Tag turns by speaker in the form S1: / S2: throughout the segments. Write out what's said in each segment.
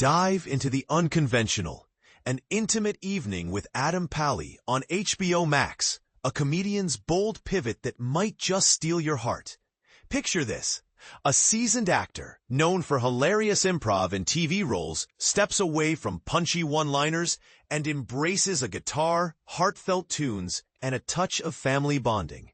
S1: Dive into the unconventional. An intimate evening with Adam Pally on HBO Max, a comedian's bold pivot that might just steal your heart. Picture this. A seasoned actor, known for hilarious improv and TV roles, steps away from punchy one-liners and embraces a guitar, heartfelt tunes, and a touch of family bonding.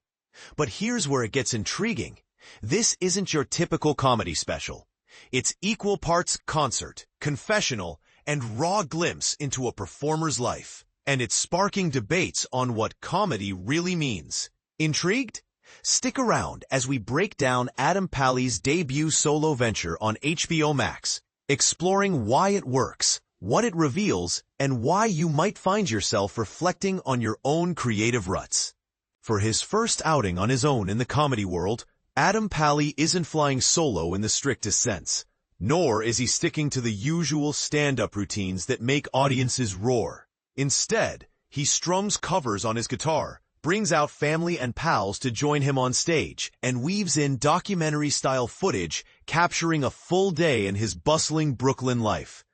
S1: But here's where it gets intriguing. This isn't your typical comedy special. It's equal parts concert, confessional, and raw glimpse into a performer's life. And it's sparking debates on what comedy really means. Intrigued? Stick around as we break down Adam Pally's debut solo venture on HBO Max, exploring why it works, what it reveals, and why you might find yourself reflecting on your own creative ruts. For his first outing on his own in the comedy world, Adam Pally isn't flying solo in the strictest sense, nor is he sticking to the usual stand-up routines that make audiences roar. Instead, he strums covers on his guitar, brings out family and pals to join him on stage, and weaves in documentary-style footage capturing a full day in his bustling Brooklyn life.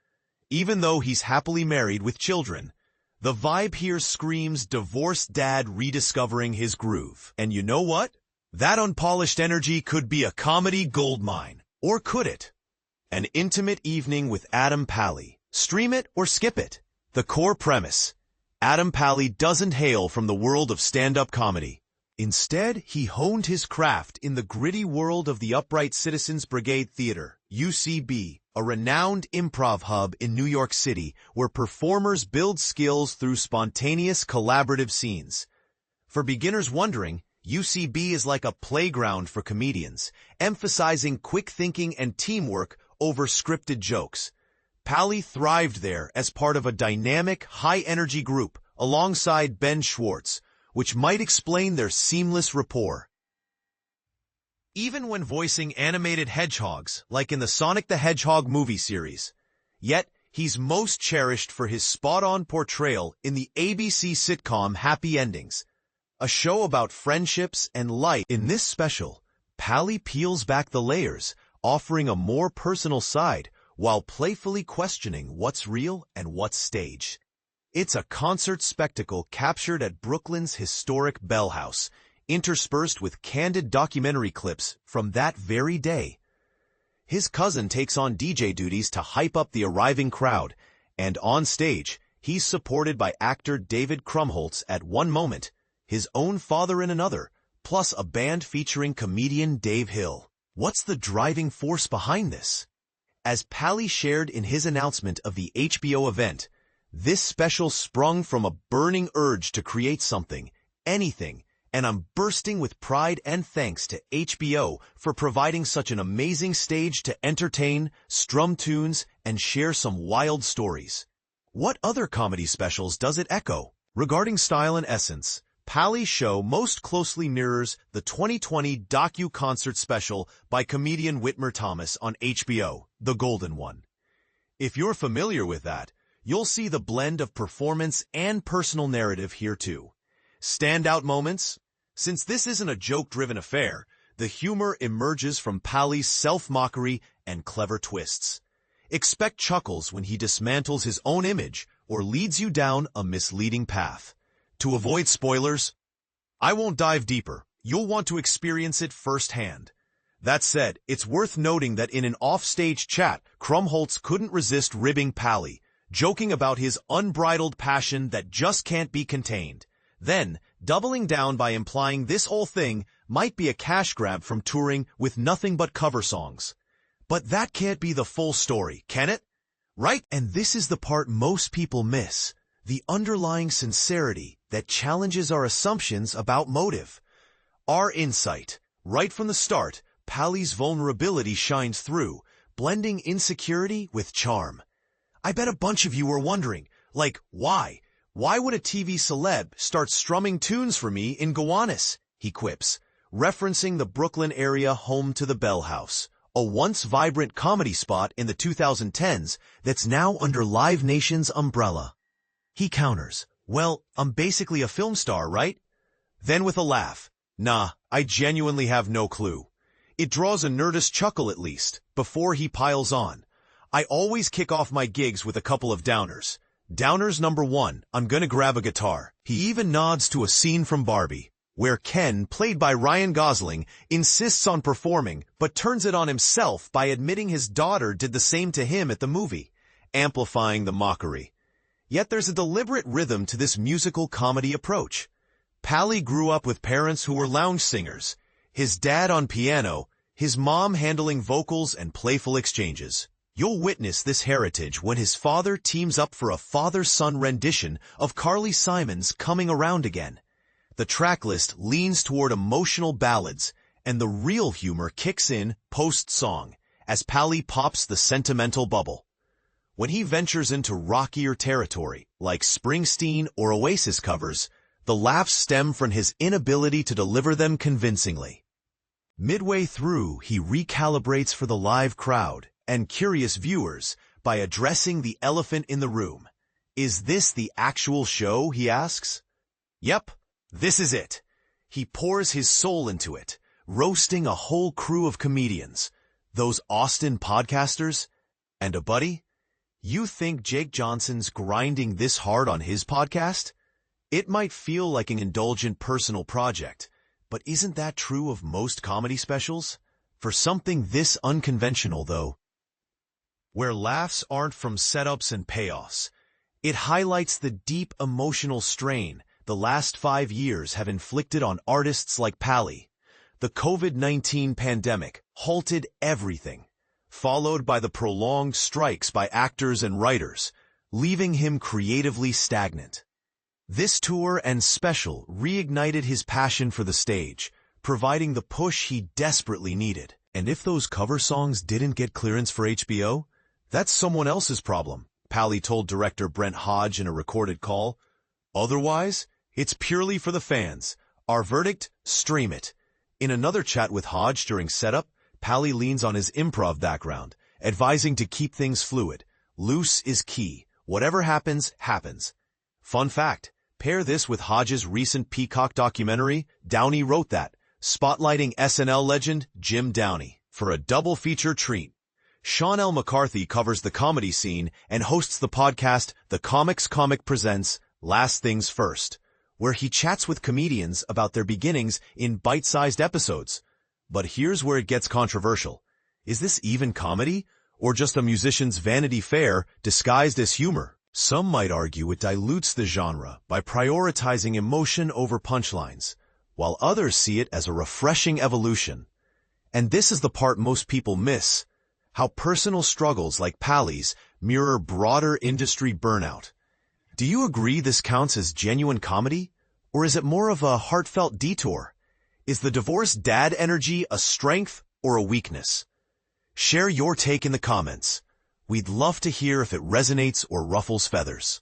S1: Even though he's happily married with children, the vibe here screams divorced dad rediscovering his groove. And you know what? That unpolished energy could be a comedy goldmine. Or could it? An intimate evening with Adam Pally. Stream it or skip it. The core premise. Adam Pally doesn't hail from the world of stand-up comedy. Instead, he honed his craft in the gritty world of the Upright Citizens Brigade Theater, UCB, a renowned improv hub in New York City where performers build skills through spontaneous collaborative scenes. For beginners wondering, UCB is like a playground for comedians, emphasizing quick thinking and teamwork over scripted jokes. Pally thrived there as part of a dynamic, high-energy group alongside Ben Schwartz, which might explain their seamless rapport. Even when voicing animated hedgehogs, like in the Sonic the Hedgehog movie series. Yet, he's most cherished for his spot-on portrayal in the ABC sitcom Happy Endings, a show about friendships and life. In this special, Pally peels back the layers, offering a more personal side while playfully questioning what's real and what's staged. It's a concert spectacle captured at Brooklyn's historic Bell House, interspersed with candid documentary clips from that very day. His cousin takes on DJ duties to hype up the arriving crowd, and on stage, he's supported by actor David Krumholtz at one moment, his own father in another, plus a band featuring comedian Dave Hill. What's the driving force behind this? As Pally shared in his announcement of the HBO event, this special sprung from a burning urge to create something, anything, and I'm bursting with pride and thanks to HBO for providing such an amazing stage to entertain, strum tunes, and share some wild stories. What other comedy specials does it echo? Regarding style and essence, Pally's show most closely mirrors the 2020 docu-concert special by comedian Whitmer Thomas on HBO, The Golden One. If you're familiar with that, you'll see the blend of performance and personal narrative here too. Standout moments? Since this isn't a joke-driven affair, the humor emerges from Pally's self-mockery and clever twists. Expect chuckles when he dismantles his own image or leads you down a misleading path. To avoid spoilers, I won't dive deeper. You'll want to experience it firsthand. That said, it's worth noting that in an off-stage chat, Krumholtz couldn't resist ribbing Pally, joking about his unbridled passion that just can't be contained. Then, doubling down by implying this whole thing might be a cash grab from touring with nothing but cover songs. But that can't be the full story, can it? Right? And this is the part most people miss. The underlying sincerity that challenges our assumptions about motive. Our insight. Right from the start, Pally's vulnerability shines through, blending insecurity with charm. I bet a bunch of you were wondering, like, why? Why would a TV celeb start strumming tunes for me in Gowanus? He quips, referencing the Brooklyn area home to the Bell House, a once vibrant comedy spot in the 2010s that's now under Live Nation's umbrella. He counters, well, I'm basically a film star, right? Then with a laugh, nah, I genuinely have no clue. It draws a Nerdist chuckle at least, before he piles on. I always kick off my gigs with a couple of downers. Downers number 1, I'm gonna grab a guitar. He even nods to a scene from Barbie, where Ken, played by Ryan Gosling, insists on performing, but turns it on himself by admitting his daughter did the same to him at the movie, amplifying the mockery. Yet there's a deliberate rhythm to this musical comedy approach. Pally grew up with parents who were lounge singers, his dad on piano, his mom handling vocals and playful exchanges. You'll witness this heritage when his father teams up for a father-son rendition of Carly Simon's Coming Around Again. The tracklist leans toward emotional ballads, and the real humor kicks in post-song, as Pally pops the sentimental bubble. When he ventures into rockier territory, like Springsteen or Oasis covers, the laughs stem from his inability to deliver them convincingly. Midway through, he recalibrates for the live crowd and curious viewers by addressing the elephant in the room. Is this the actual show, he asks? Yep, this is it. He pours his soul into it, roasting a whole crew of comedians, those Austin podcasters, and a buddy. You think Jake Johnson's grinding this hard on his podcast? It might feel like an indulgent personal project, but isn't that true of most comedy specials? For something this unconventional, though, where laughs aren't from setups and payoffs, it highlights the deep emotional strain the last 5 years have inflicted on artists like Pally. The COVID-19 pandemic halted everything, followed by the prolonged strikes by actors and writers, leaving him creatively stagnant. This tour and special reignited his passion for the stage, providing the push he desperately needed. And if those cover songs didn't get clearance for HBO, that's someone else's problem, Pally told director Brent Hodge in a recorded call. Otherwise, it's purely for the fans. Our verdict? Stream it. In another chat with Hodge during setup, Pally leans on his improv background, advising to keep things fluid. Loose is key. Whatever happens, happens. Fun fact, pair this with Hodge's recent Peacock documentary, Downey Wrote That, spotlighting SNL legend Jim Downey, for a double feature treat. Sean L. McCarthy covers the comedy scene and hosts the podcast The Comics Comic Presents Last Things First, where he chats with comedians about their beginnings in bite-sized episodes. But here's where it gets controversial. Is this even comedy, or just a musician's Vanity Fair disguised as humor? Some might argue it dilutes the genre by prioritizing emotion over punchlines, while others see it as a refreshing evolution. And this is the part most people miss: how personal struggles like Pally's mirror broader industry burnout. Do you agree this counts as genuine comedy, or is it more of a heartfelt detour? Is the divorced dad energy a strength or a weakness? Share your take in the comments. We'd love to hear if it resonates or ruffles feathers.